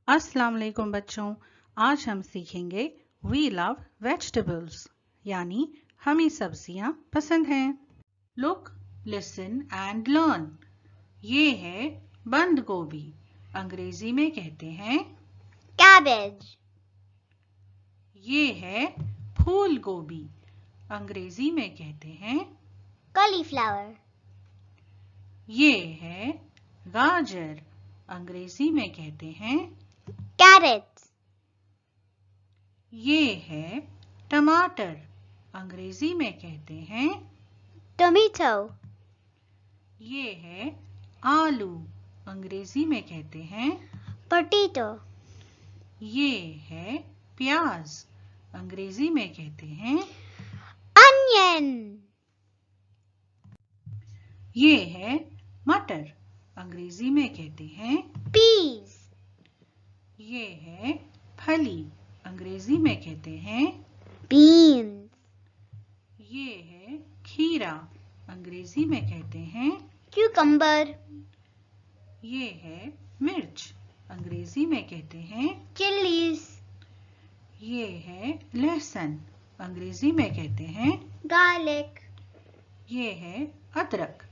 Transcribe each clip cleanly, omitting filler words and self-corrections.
अस्सलाम वालेकुम बच्चों, आज हम सीखेंगे वी लव वेजिटेबल्स यानी हमें सब्जियां पसंद हैं। Look, listen and learn. ये है बंद गोभी, अंग्रेजी में कहते हैं cabbage. ये है फूल गोभी, अंग्रेजी में कहते हैं Cauliflower. ये है गाजर, अंग्रेजी में कहते हैं Carrots. ये है टमाटर, अंग्रेजी में कहते हैं Tomato. ये है आलू, अंग्रेजी में कहते हैं Potato. ये है प्याज, अंग्रेजी में कहते हैं Onion. ये है मटर, अंग्रेजी में कहते हैं Peas. ये है फली, अंग्रेजी में कहते हैं Beans. ये है खीरा, अंग्रेजी में कहते हैं Cucumber. ये है मिर्च, अंग्रेजी में कहते हैं Chilies. ये है लहसुन, अंग्रेजी में कहते हैं Garlic. ये है अदरक,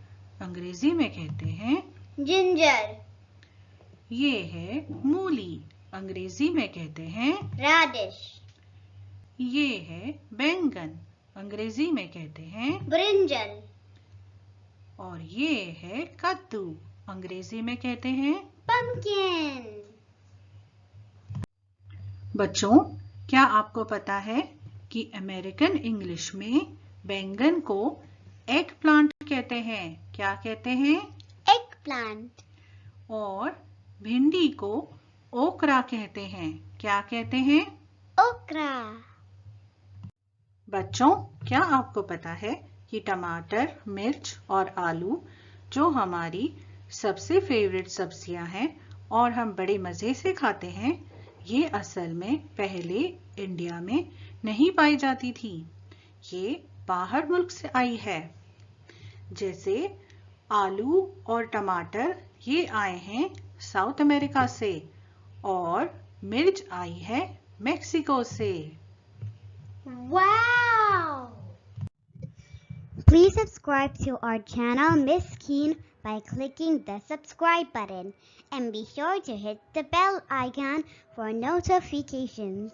अंग्रेजी में कहते हैं Ginger. ये है मूली, अंग्रेजी में कहते हैं Radish. ये है बैंगन, अंग्रेजी में कहते हैं Brinjal. और ये है कद्दू, अंग्रेजी में कहते हैं Pumpkin. बच्चों, क्या आपको पता है कि अमेरिकन इंग्लिश में बैंगन को एग प्लांट कहते हैं? क्या कहते हैं? Eggplant. और भिंडी को ओकरा कहते हैं। क्या कहते हैं? Okra. बच्चों, क्या आपको पता है कि टमाटर, मिर्च और आलू जो हमारी सबसे फेवरेट सब्जियां हैं और हम बड़े मजे से खाते हैं, ये असल में पहले इंडिया में नहीं पाई जाती थी। ये बाहर मुल्क से आई है। जैसे आलू और टमाटर ये आए हैं साउथ अमेरिका से और मिर्च आई है मेक्सिको से। Wow! Please subscribe to our channel Miss Keen by clicking the subscribe button and be sure to hit the bell icon for notifications.